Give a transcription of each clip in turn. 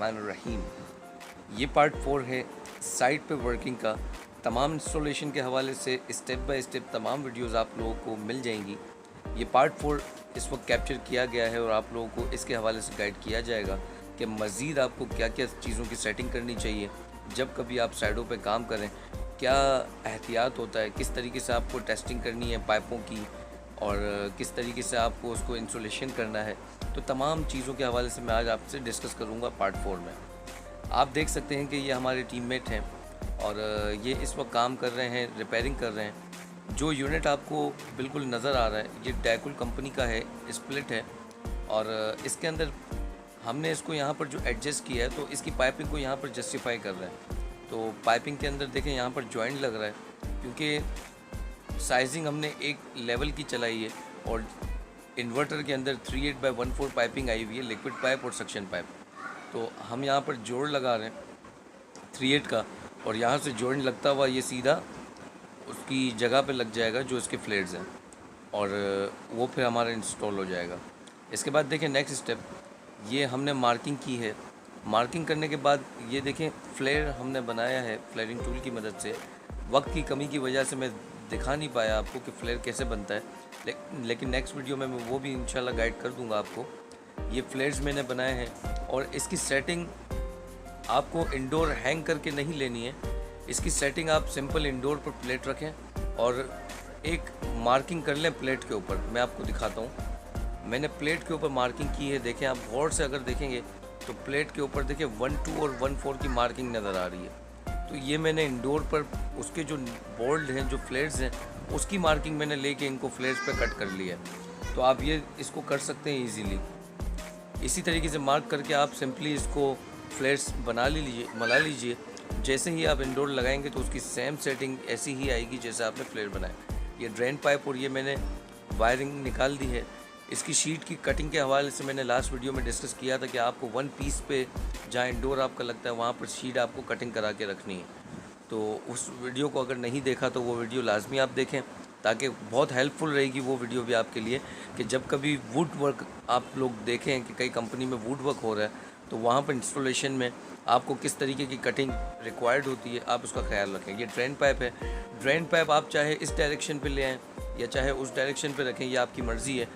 बिस्मिल्लाहिर्रहमानिर्रहीम। ये पार्ट 4 है साइट पे वर्किंग का। तमाम इंस्टॉलेशन के हवाले से स्टेप बाय स्टेप तमाम वीडियोस आप लोगों को मिल जाएंगी। ये पार्ट 4 इस वक्त कैप्चर किया गया है और आप लोगों को इसके हवाले से गाइड किया जाएगा कि मज़ीद आपको क्या क्या चीज़ों की सेटिंग करनी चाहिए जब कभी आप साइडों पे काम करें, क्या एहतियात होता है, किस तरीके से आपको टेस्टिंग करनी है पाइपों की और किस तरीके से आपको उसको इंसुलेशन करना है। तो तमाम चीज़ों के हवाले से मैं आज आपसे डिस्कस करूँगा पार्ट 4 में। आप देख सकते हैं कि ये हमारे टीममेट हैं और ये इस वक्त काम कर रहे हैं, रिपेयरिंग कर रहे हैं। जो यूनिट आपको बिल्कुल नज़र आ रहा है ये डाइकुल कंपनी का है, स्प्लिट है और इसके अंदर हमने इसको यहाँ पर जो एडजस्ट किया है तो इसकी पाइपिंग को यहाँ पर जस्टिफाई कर रहे हैं। तो पाइपिंग के अंदर देखें यहाँ पर जॉइंट लग रहा है क्योंकि साइजिंग हमने एक लेवल की चलाई है और इन्वर्टर के अंदर 38/14 पाइपिंग आई हुई है, लिक्विड पाइप और सक्शन पाइप। तो हम यहाँ पर जोड़ लगा रहे हैं 38 का और यहाँ से जॉइंट लगता हुआ ये सीधा उसकी जगह पे लग जाएगा जो इसके फ्लेट्स हैं और वो फिर हमारा इंस्टॉल हो जाएगा। इसके बाद देखें नेक्स्ट स्टेप, ये हमने मार्किंग की है। मार्किंग करने के बाद ये देखें फ्लेयर हमने बनाया है फ्लेयरिंग टूल की मदद से। वक्त की कमी की वजह से मैं दिखा नहीं पाया आपको कि फ्लेयर कैसे बनता है, लेकिन नेक्स्ट वीडियो में मैं वो भी इंशाल्लाह गाइड कर दूंगा आपको। ये फ्लेयर्स मैंने बनाए हैं और इसकी सेटिंग आपको इंडोर हैंग करके नहीं लेनी है। इसकी सेटिंग आप सिंपल इंडोर पर प्लेट रखें और एक मार्किंग कर लें प्लेट के ऊपर। मैं आपको दिखाता हूँ, मैंने प्लेट के ऊपर मार्किंग की है। देखें आप गौर से अगर देखेंगे तो प्लेट के ऊपर देखिए 1-2 और 1-4 की मार्किंग नज़र आ रही है। तो ये मैंने इंडोर पर उसके जो बोल्ड हैं, जो फ्लेयर्स हैं, उसकी मार्किंग मैंने लेके इनको फ्लेयर्स पे कट कर लिया है। तो आप ये इसको कर सकते हैं इजीली। इसी तरीके से मार्क करके आप सिंपली इसको फ्लेयर्स बना लीजिए। जैसे ही आप इंडोर लगाएंगे तो उसकी सेम सेटिंग ऐसी ही आएगी जैसे आपने फ्लेयर बनाया। ये ड्रेन पाइप और ये मैंने वायरिंग निकाल दी है। इसकी शीट की कटिंग के हवाले से मैंने लास्ट वीडियो में डिस्कस किया था कि आपको 1 पीस पे जहाँ इंडोर आपका लगता है वहाँ पर शीट आपको कटिंग करा के रखनी है। तो उस वीडियो को अगर नहीं देखा तो वो वीडियो लाजमी आप देखें, ताकि बहुत हेल्पफुल रहेगी वो वीडियो भी आपके लिए कि जब कभी वुड वर्क आप लोग देखें कि कई कंपनी में वुड वर्क हो रहा है तो वहाँ पर इंस्टॉलेशन में आपको किस तरीके की कटिंग रिक्वायर्ड होती है, आप उसका ख्याल रखें। ये ड्रेन पाइप है। ड्रेन पाइप आप चाहे इस डायरेक्शन पे ले आएँ या चाहे उस डायरेक्शन पे रखें, ये आपकी मर्ज़ी है।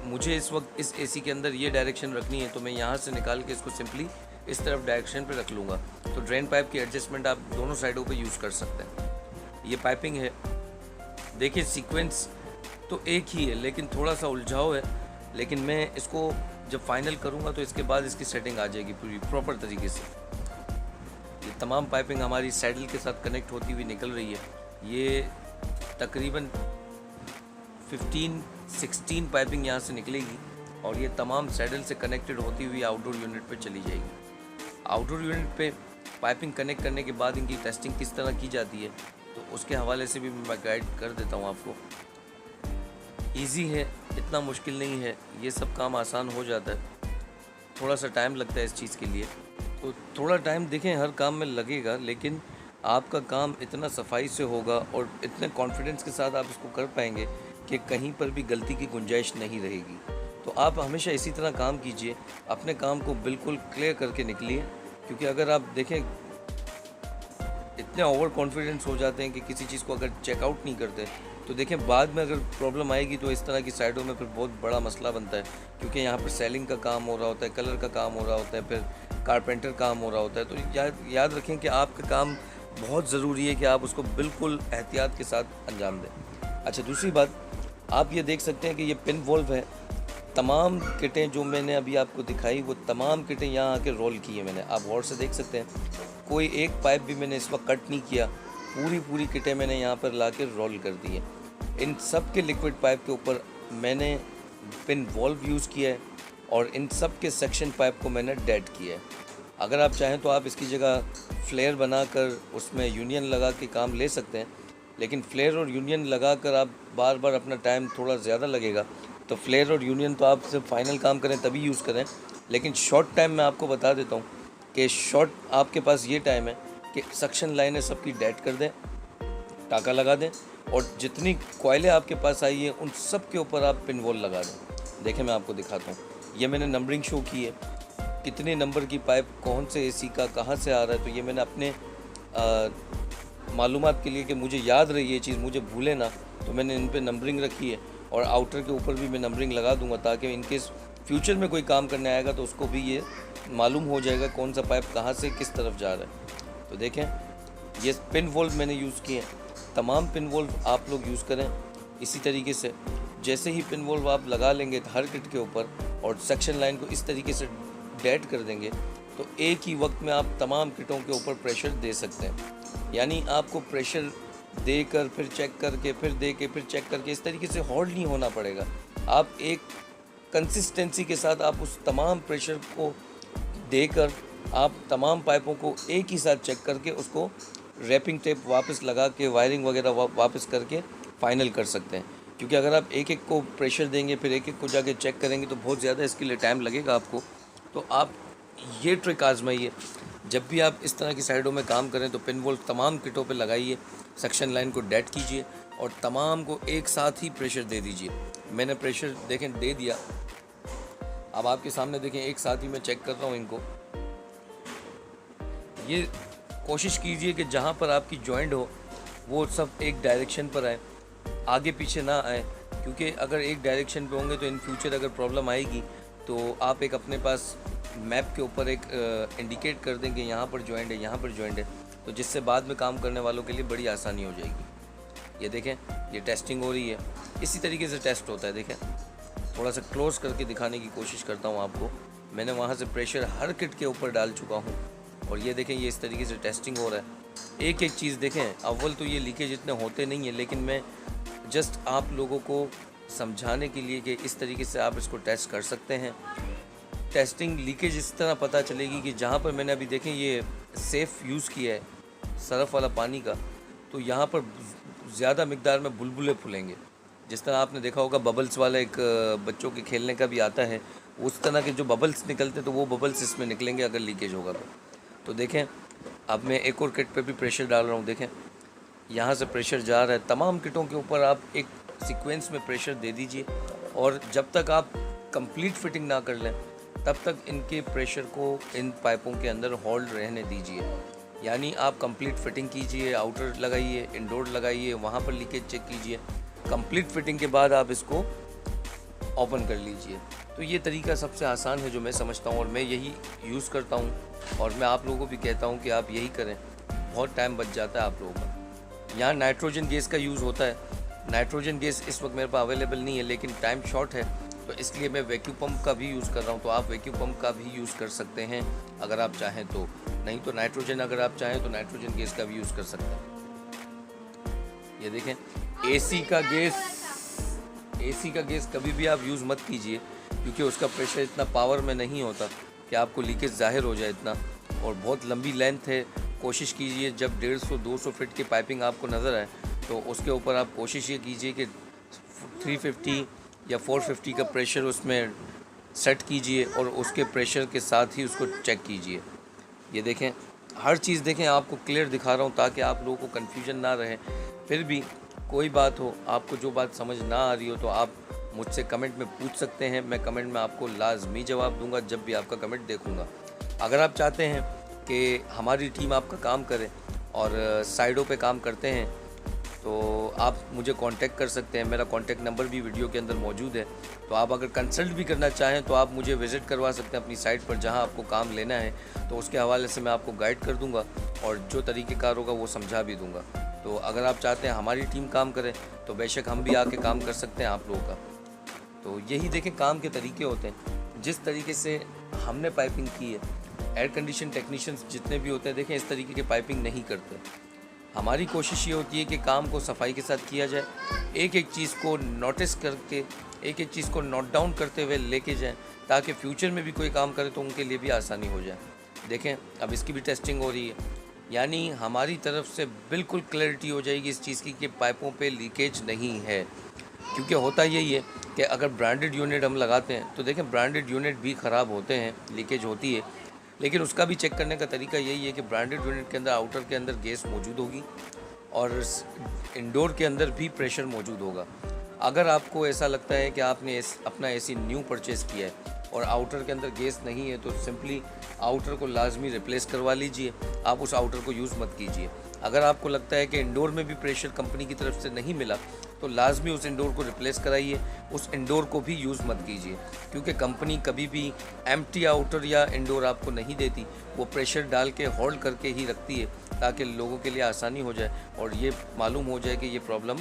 मुझे इस वक्त इस एसी के अंदर ये डायरेक्शन रखनी है तो मैं यहाँ से निकाल के इसको सिंपली इस तरफ डायरेक्शन पे रख लूँगा। तो ड्रेन पाइप की एडजस्टमेंट आप दोनों साइडों पे यूज़ कर सकते हैं। ये पाइपिंग है। देखिए सीक्वेंस तो एक ही है लेकिन थोड़ा सा उलझाव है, लेकिन मैं इसको जब फाइनल करूँगा तो इसके बाद इसकी सेटिंग आ जाएगी पूरी प्रॉपर तरीके से। ये तमाम पाइपिंग हमारी सैडल के साथ कनेक्ट होती हुई निकल रही है। ये तकरीबन 15-16 पाइपिंग यहाँ से निकलेगी और ये तमाम सैडल से कनेक्टेड होती हुई आउटडोर यूनिट पे चली जाएगी। आउटडोर यूनिट पे पाइपिंग कनेक्ट करने के बाद इनकी टेस्टिंग किस तरह की जाती है तो उसके हवाले से भी मैं गाइड कर देता हूँ आपको। इजी है, इतना मुश्किल नहीं है, ये सब काम आसान हो जाता है। थोड़ा सा टाइम लगता है इस चीज़ के लिए, तो थोड़ा टाइम देखें हर काम में लगेगा, लेकिन आपका काम इतना सफाई से होगा और इतने कॉन्फिडेंस के साथ आप इसको कर पाएंगे कि कहीं पर भी गलती की गुंजाइश नहीं रहेगी। तो आप हमेशा इसी तरह काम कीजिए, अपने काम को बिल्कुल क्लियर करके निकलिए। क्योंकि अगर आप देखें इतने ओवर कॉन्फिडेंस हो जाते हैं कि किसी चीज़ को अगर चेकआउट नहीं करते तो देखें बाद में अगर प्रॉब्लम आएगी तो इस तरह की साइडों में फिर बहुत बड़ा मसला बनता है। क्योंकि यहाँ पर सेलिंग का काम हो रहा होता है, कलर का काम हो रहा होता है, फिर कारपेंटर काम हो रहा होता है। तो याद रखें कि आपका काम बहुत ज़रूरी है कि आप उसको बिल्कुल एहतियात के साथ अंजाम दें। अच्छा, दूसरी बात आप ये देख सकते हैं कि ये पिन वॉल्व है। तमाम किटें जो मैंने अभी आपको दिखाई वो तमाम किटें यहाँ आके रोल की है मैंने। आप गौर से देख सकते हैं कोई एक पाइप भी मैंने इस वक्त कट नहीं किया, पूरी किटें मैंने यहाँ पर ला के रोल कर दी है। इन सब के लिक्विड पाइप के ऊपर मैंने पिन वॉल्व यूज़ किया है और इन सब के सेक्शन पाइप को मैंने डेड किया है। अगर आप चाहें तो आप इसकी जगह फ्लेयर बनाकर उसमें यूनियन लगा के काम ले सकते हैं, लेकिन फ्लेयर और यूनियन लगाकर आप बार बार अपना टाइम थोड़ा ज़्यादा लगेगा। तो फ्लेयर और यूनियन तो आप जब फाइनल काम करें तभी यूज़ करें, लेकिन शॉर्ट टाइम में आपको बता देता हूँ कि शॉर्ट आपके पास ये टाइम है कि सक्शन लाइनें सबकी डेड कर दें, टाका लगा दें और जितनी कॉइलें आपके पास आई हैं उन सब के ऊपर आप पिन वॉल लगा दें। देखें मैं आपको दिखाता हूँ, ये मैंने नंबरिंग शो की है। कितने नंबर की पाइप कौन से एसी का कहाँ से आ रहा है, तो ये मैंने अपने मालूमात के लिए कि मुझे याद रही ये चीज़, मुझे भूले ना, तो मैंने इन पे नंबरिंग रखी है। और आउटर के ऊपर भी मैं नंबरिंग लगा दूंगा ताकि इनकेस फ्यूचर में कोई काम करने आएगा तो उसको भी ये मालूम हो जाएगा कौन सा पाइप कहाँ से किस तरफ जा रहा है। तो देखें, ये पिन वोल्व मैंने यूज़ किए हैं। तमाम पिन वोल्व आप लोग यूज़ करें इसी तरीके से। जैसे ही पिन वोल्व आप लगा लेंगे हर किट के ऊपर और सेक्शन लाइन को इस तरीके से डेड कर देंगे, तो एक ही वक्त में आप तमाम किटों के ऊपर प्रेशर दे सकते हैं। यानी आपको प्रेशर देकर फिर चेक करके फिर दे के फिर चेक करके इस तरीके से होल्ड नहीं होना पड़ेगा। आप एक कंसिस्टेंसी के साथ आप उस तमाम प्रेशर को देकर आप तमाम पाइपों को एक ही साथ चेक करके उसको रैपिंग टेप वापस लगा के वायरिंग वगैरह वापस करके फाइनल कर सकते हैं। क्योंकि अगर आप एक एक को प्रेशर देंगे फिर एक एक को जाके चेक करेंगे तो बहुत ज़्यादा इसके लिए टाइम लगेगा आपको। तो आप ये ट्रिक आजमाइए, जब भी आप इस तरह की साइडों में काम करें तो पिन वोल्व तमाम किटों पे लगाइए, सेक्शन लाइन को डेड कीजिए और तमाम को एक साथ ही प्रेशर दे दीजिए। मैंने प्रेशर देखें दे दिया, अब आपके सामने देखें एक साथ ही मैं चेक कर रहा हूँ इनको। ये कोशिश कीजिए कि जहाँ पर आपकी जॉइंट हो वो सब एक डायरेक्शन पर आए, आगे पीछे ना आए, क्योंकि अगर एक डायरेक्शन पे होंगे तो इन फ्यूचर अगर प्रॉब्लम आएगी तो आप एक अपने पास मैप के ऊपर एक इंडिकेट कर देंगे यहाँ पर जॉइंट है, यहाँ पर जॉइंट है, तो जिससे बाद में काम करने वालों के लिए बड़ी आसानी हो जाएगी। ये देखें, ये टेस्टिंग हो रही है, इसी तरीके से टेस्ट होता है। देखें, थोड़ा सा क्लोज करके दिखाने की कोशिश करता हूँ आपको। मैंने वहाँ से प्रेशर हर किट के ऊपर डाल चुका हूँ और ये देखें, ये इस तरीके से टेस्टिंग हो रहा है। एक एक चीज़ देखें, अव्वल तो ये लीकेज इतने होते नहीं हैं, लेकिन मैं जस्ट आप लोगों को समझाने के लिए कि इस तरीके से आप इसको टेस्ट कर सकते हैं। टेस्टिंग लीकेज इस तरह पता चलेगी कि जहाँ पर मैंने अभी देखें ये सेफ़ यूज़ किया है सरफ़ वाला पानी का, तो यहाँ पर ज़्यादा मिकदार में बुलबुले फूलेंगे। जिस तरह आपने देखा होगा बबल्स वाला एक बच्चों के खेलने का भी आता है, उस तरह के जो बबल्स निकलते हैं तो वो बबल्स इसमें निकलेंगे अगर लीकेज होगा तो देखें, अब मैं एक और किट पे भी प्रेशर डाल रहा हूँ। देखें, यहाँ से प्रेशर जा रहा है। तमाम किटों के ऊपर आप एक सीक्वेंस में प्रेशर दे दीजिए और जब तक आप कंप्लीट फिटिंग ना कर लें तब तक इनके प्रेशर को इन पाइपों के अंदर होल्ड रहने दीजिए। यानी आप कंप्लीट फिटिंग कीजिए, आउटर लगाइए, इंडोर लगाइए, वहाँ पर लीकेज चेक कीजिए। कंप्लीट फिटिंग के बाद आप इसको ओपन कर लीजिए। तो ये तरीका सबसे आसान है जो मैं समझता हूँ और मैं यही यूज़ करता हूँ और मैं आप लोगों को भी कहता हूँ कि आप यही करें, बहुत टाइम बच जाता है आप लोगों का। यहाँ नाइट्रोजन गैस का यूज़ होता है। नाइट्रोजन गैस इस वक्त मेरे पास अवेलेबल नहीं है, लेकिन टाइम शॉर्ट है तो इसलिए मैं वैक्यूम पंप का भी यूज़ कर रहा हूँ। तो आप वैक्यूम पंप का भी यूज़ कर सकते हैं अगर आप चाहें तो, नहीं तो नाइट्रोजन अगर आप चाहें तो नाइट्रोजन गैस का भी यूज़ कर सकते हैं। ये देखें, एसी का गैस कभी भी आप यूज़ मत कीजिए क्योंकि उसका प्रेशर इतना पावर में नहीं होता कि आपको लीकेज ज़ाहिर हो जाए इतना, और बहुत लंबी लेंथ है। कोशिश कीजिए जब 150-200 फीट की पाइपिंग आपको नज़र आए तो उसके ऊपर आप कोशिश ये कीजिए कि 350 या 450 का प्रेशर उसमें सेट कीजिए और उसके प्रेशर के साथ ही उसको चेक कीजिए। ये देखें, हर चीज़ देखें, आपको क्लियर दिखा रहा हूँ ताकि आप लोगों को कन्फ्यूजन ना रहे। फिर भी कोई बात हो, आपको जो बात समझ ना आ रही हो तो आप मुझसे कमेंट में पूछ सकते हैं। मैं कमेंट में आपको लाजमी जवाब दूंगा जब भी आपका कमेंट देखूंगा। अगर आप चाहते हैं कि हमारी टीम आपका काम करे और साइडों पे काम करते हैं तो आप मुझे कांटेक्ट कर सकते हैं। मेरा कांटेक्ट नंबर भी वीडियो के अंदर मौजूद है। तो आप अगर कंसल्ट भी करना चाहें तो आप मुझे विज़िट करवा सकते हैं अपनी साइट पर जहां आपको काम लेना है, तो उसके हवाले से मैं आपको गाइड कर दूंगा और जो तरीक़ेकार होगा वो समझा भी दूंगा। तो अगर आप चाहते हैं हमारी टीम काम करे तो बेशक हम भी आके काम कर सकते हैं आप लोगों का। तो यही देखें, काम के तरीके होते हैं। जिस तरीके से हमने पाइपिंग की है, एयर कंडीशन टेक्नीशियंस जितने भी होते हैं देखें इस तरीके की पाइपिंग नहीं करते। हमारी कोशिश ये होती है कि काम को सफाई के साथ किया जाए, एक एक चीज़ को नोटिस करके एक एक चीज़ को नोट डाउन करते हुए लेके जाएं ताकि फ्यूचर में भी कोई काम करे तो उनके लिए भी आसानी हो जाए। देखें, अब इसकी भी टेस्टिंग हो रही है, यानी हमारी तरफ से बिल्कुल क्लैरिटी हो जाएगी इस चीज़ की कि पाइपों पे लीकेज नहीं है। क्योंकि होता यही है कि अगर ब्रांडेड यूनिट हम लगाते हैं तो देखें ब्रांडेड यूनिट भी ख़राब होते हैं, लीकेज होती है, लेकिन उसका भी चेक करने का तरीका यही है कि ब्रांडेड यूनिट के अंदर आउटर के अंदर गैस मौजूद होगी और इंडोर के अंदर भी प्रेशर मौजूद होगा। अगर आपको ऐसा लगता है कि आपने अपना एसी न्यू परचेज़ किया है और आउटर के अंदर गैस नहीं है तो सिंपली आउटर को लाजमी रिप्लेस करवा लीजिए, आप उस आउटर को यूज़ मत कीजिए। अगर आपको लगता है कि इंडोर में भी प्रेशर कंपनी की तरफ से नहीं मिला तो लाजमी उस इंडोर को रिप्लेस कराइए, उस इंडोर को भी यूज़ मत कीजिए, क्योंकि कंपनी कभी भी एम्प्टी आउटर या इंडोर आपको नहीं देती, वो प्रेशर डाल के होल्ड करके ही रखती है ताकि लोगों के लिए आसानी हो जाए और ये मालूम हो जाए कि ये प्रॉब्लम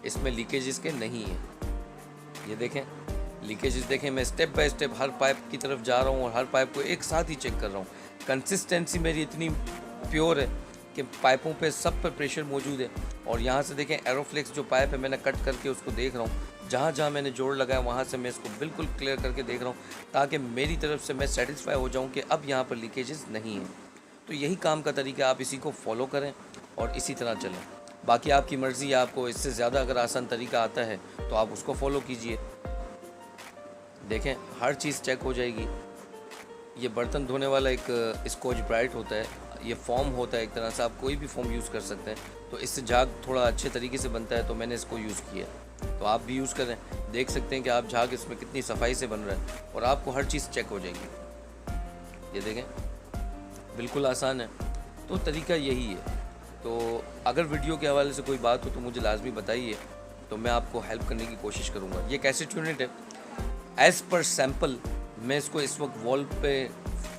इसमें लीकेजेस के नहीं है। ये देखें लीकेजेस देखें, मैं step by step her pipe की तरफ जा रहा हूँ और हर पाइप को एक साथ ही चेक कर रहा हूँ। कंसिस्टेंसी मेरी इतनी प्योर है कि पाइपों पे सब पर प्रेशर मौजूद है। और यहाँ से देखें एरोफ्लेक्स जो पाइप है मैंने कट करके उसको देख रहा हूँ, जहाँ जहाँ मैंने जोड़ लगाया वहाँ से मैं इसको बिल्कुल क्लियर करके देख रहा हूँ ताकि मेरी तरफ से मैं सेटिस्फाई हो जाऊँ कि अब यहाँ पर लीकेजेस नहीं है। तो यही काम का तरीका, आप इसी को फॉलो करें और इसी तरह चलें। बाकी आपकी मर्ज़ी, आपको इससे ज़्यादा अगर आसान तरीका आता है तो आप उसको फॉलो कीजिए। देखें हर चीज़ चेक हो जाएगी। ये बर्तन धोने वाला एक स्कॉच ब्राइट होता है, ये फॉर्म होता है एक तरह से, आप कोई भी फॉर्म यूज़ कर सकते हैं। तो इससे झाग थोड़ा अच्छे तरीके से बनता है तो मैंने इसको यूज़ किया, तो आप भी यूज़ करें। देख सकते हैं कि आप झाग इसमें कितनी सफाई से बन रहा है और आपको हर चीज़ चेक हो जाएगी। ये देखें बिल्कुल आसान है, तो तरीका यही है। तो अगर वीडियो के हवाले से कोई बात हो तो मुझे लाजमी बताइए, तो मैं आपको हेल्प करने की कोशिश करूँगा। ये कैसेट यूनिट है, एज़ पर सैम्पल मैं इसको इस वक्त वॉल पे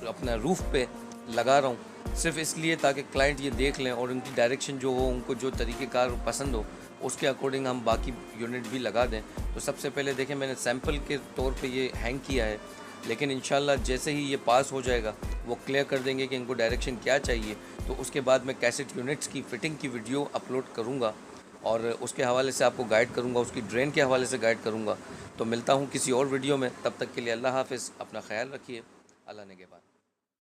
अपना रूफ़ पे लगा रहा हूँ, सिर्फ इसलिए ताकि क्लाइंट ये देख लें और उनकी डायरेक्शन जो हो, उनको जो तरीक़ेकार पसंद हो उसके अकॉर्डिंग हम बाकी यूनिट भी लगा दें। तो सबसे पहले देखें मैंने सैम्पल के तौर पे ये हैंग किया है, लेकिन इंशाल्लाह जैसे ही ये पास हो जाएगा वो क्लियर कर देंगे कि इनको डायरेक्शन क्या चाहिए। तो उसके बाद मैं कैसेट यूनिट्स की फ़िटिंग की वीडियो अपलोड करूँगा और उसके हवाले से आपको गाइड करूँगा, उसकी ड्रेन के हवाले से गाइड करूँगा। तो मिलता हूँ किसी और वीडियो में, तब तक के लिए अल्लाह हाफ़िज़, अपना ख्याल रखिए, अल्लाह ने के बाद।